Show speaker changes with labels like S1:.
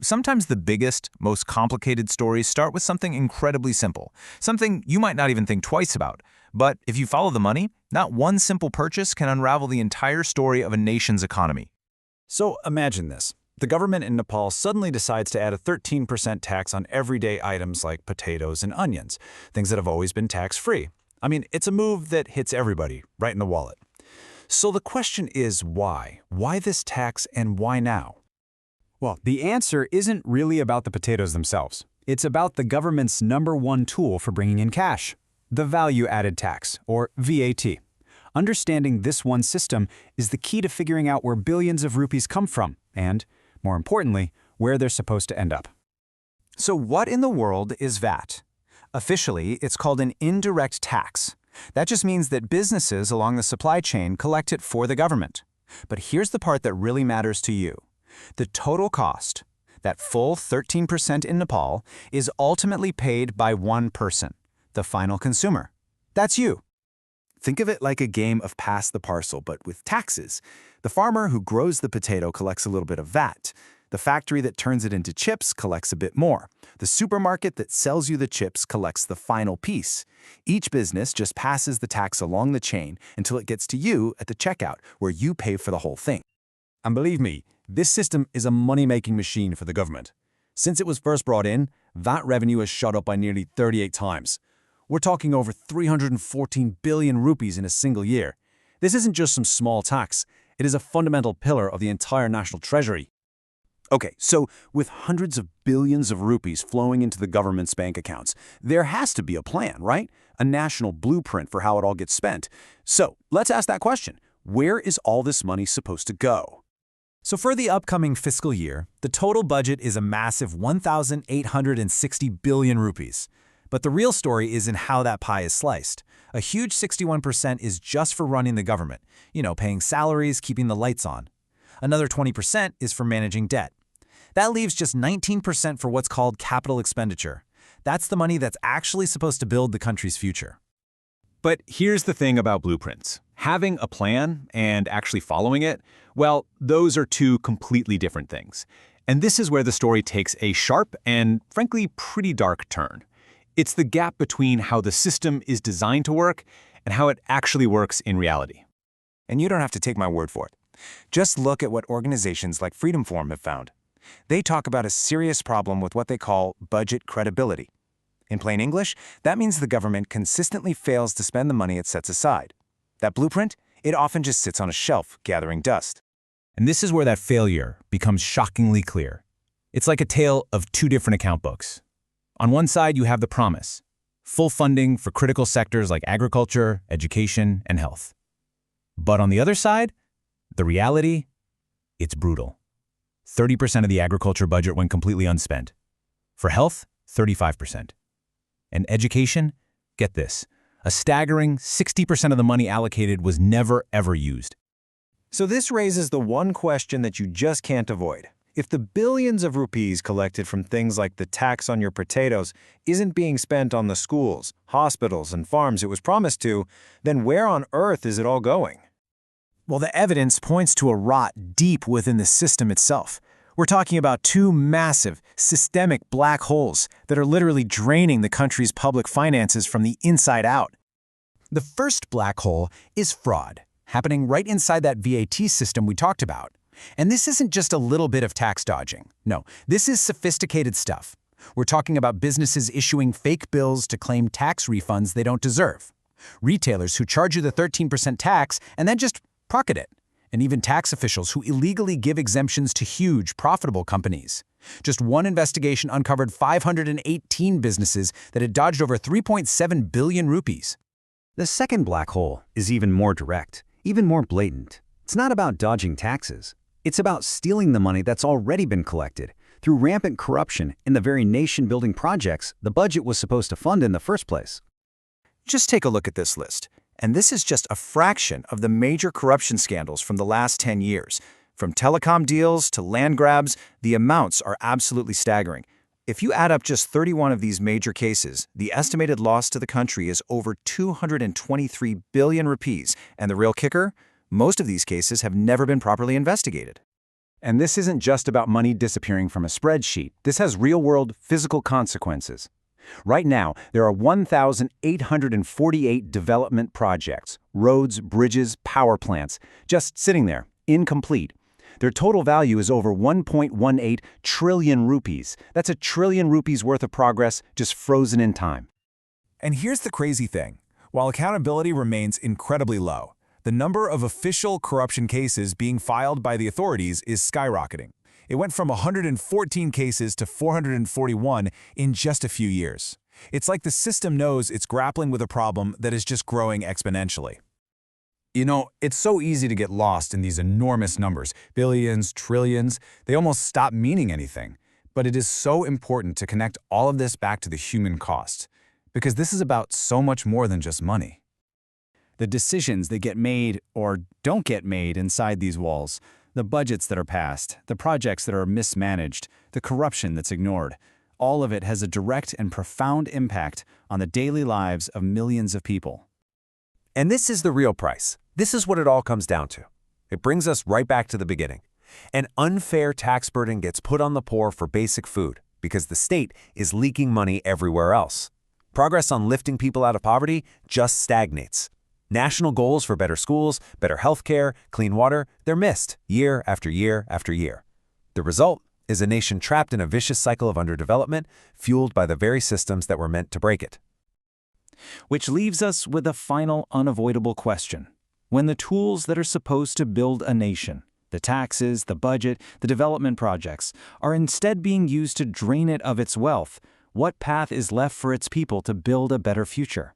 S1: Sometimes the biggest, most complicated stories start with something incredibly simple, something you might not even think twice about. But if you follow the money, not one simple purchase can unravel the entire story of a nation's economy.
S2: So imagine this. The government in Nepal suddenly decides to add a 13% tax on everyday items like potatoes and onions, things that have always been tax-free. It's a move that hits everybody right in the wallet. So the question is why? Why this tax and why now?
S3: Well, the answer isn't really about the potatoes themselves. It's about the government's #1 tool for bringing in cash, the value-added tax, or VAT. Understanding this one system is the key to figuring out where billions of rupees come from and, more importantly, where they're supposed to end up.
S1: So what in the world is VAT? Officially, it's called an indirect tax. That just means that businesses along the supply chain collect it for the government. But here's the part that really matters to you. The total cost, that full 13% in Nepal, is ultimately paid by one person, the final consumer. That's you.
S4: Think of it like a game of pass the parcel, but with taxes. The farmer who grows the potato collects a little bit of VAT. The factory that turns it into chips collects a bit more. The supermarket that sells you the chips collects the final piece. Each business just passes the tax along the chain until it gets to you at the checkout, where you pay for the whole thing.
S2: And believe me, this system is a money-making machine for the government. Since it was first brought in, VAT revenue has shot up by nearly 38 times. We're talking over 314 billion rupees in a single year. This isn't just some small tax. It is a fundamental pillar of the entire national treasury. Okay, so with hundreds of billions of rupees flowing into the government's bank accounts, there has to be a plan, right? A national blueprint for how it all gets spent. So let's ask that question. Where is all this money supposed to go?
S1: So for the upcoming fiscal year, the total budget is a massive 1,860 billion rupees. But the real story is in how that pie is sliced. A huge 61% is just for running the government, paying salaries, keeping the lights on. Another 20% is for managing debt. That leaves just 19% for what's called capital expenditure. That's the money that's actually supposed to build the country's future.
S5: But here's the thing about blueprints. Having a plan and actually following it, well, those are two completely different things. And this is where the story takes a sharp and, frankly, pretty dark turn. It's the gap between how the system is designed to work and how it actually works in reality.
S1: And you don't have to take my word for it. Just look at what organizations like Freedom Forum have found. They talk about a serious problem with what they call budget credibility. In plain English, that means the government consistently fails to spend the money it sets aside. That blueprint, it often just sits on a shelf, gathering dust.
S5: And this is where that failure becomes shockingly clear. It's like a tale of two different account books. On one side, you have the promise, full funding for critical sectors like agriculture, education, and health. But on the other side, the reality, it's brutal. 30% of the agriculture budget went completely unspent. For health, 35%. And education, get this, a staggering 60% of the money allocated was never, ever used.
S1: So this raises the one question that you just can't avoid. If the billions of rupees collected from things like the tax on your potatoes isn't being spent on the schools, hospitals, and farms it was promised to, then where on earth is it all going? Well, the evidence points to a rot deep within the system itself. We're talking about two massive, systemic black holes that are literally draining the country's public finances from the inside out. The first black hole is fraud, happening right inside that VAT system we talked about. And this isn't just a little bit of tax dodging. No, this is sophisticated stuff. We're talking about businesses issuing fake bills to claim tax refunds they don't deserve. Retailers who charge you the 13% tax and then just pocket it. And even tax officials who illegally give exemptions to huge, profitable companies. Just one investigation uncovered 518 businesses that had dodged over 3.7 billion rupees.
S3: The second black hole is even more direct, even more blatant. It's not about dodging taxes. It's about stealing the money that's already been collected through rampant corruption in the very nation-building projects the budget was supposed to fund in the first place.
S1: Just take a look at this list. And this is just a fraction of the major corruption scandals from the last 10 years. From telecom deals to land grabs, the amounts are absolutely staggering. If you add up just 31 of these major cases, the estimated loss to the country is over 223 billion rupees. And the real kicker? Most of these cases have never been properly investigated.
S3: And this isn't just about money disappearing from a spreadsheet. This has real-world, physical consequences. Right now, there are 1,848 development projects, roads, bridges, power plants, just sitting there, incomplete. Their total value is over 1.18 trillion rupees. That's $1 trillion worth of progress just frozen in time.
S6: And here's the crazy thing. While accountability remains incredibly low, the number of official corruption cases being filed by the authorities is skyrocketing. It went from 114 cases to 441 in just a few years. It's like the system knows it's grappling with a problem that is just growing exponentially.
S1: You know, it's so easy to get lost in these enormous numbers, billions, trillions. They almost stop meaning anything. But it is so important to connect all of this back to the human cost, because this is about so much more than just money.
S3: The decisions that get made or don't get made inside these walls, the budgets that are passed, the projects that are mismanaged, the corruption that's ignored, all of it has a direct and profound impact on the daily lives of millions of people.
S7: And this is the real price. This is what it all comes down to. It brings us right back to the beginning. An unfair tax burden gets put on the poor for basic food because the state is leaking money everywhere else. Progress on lifting people out of poverty just stagnates. National goals for better schools, better healthcare, clean water, they're missed year after year after year. The result is a nation trapped in a vicious cycle of underdevelopment, fueled by the very systems that were meant to break it.
S3: Which leaves us with a final unavoidable question. When the tools that are supposed to build a nation, the taxes, the budget, the development projects, are instead being used to drain it of its wealth, what path is left for its people to build a better future?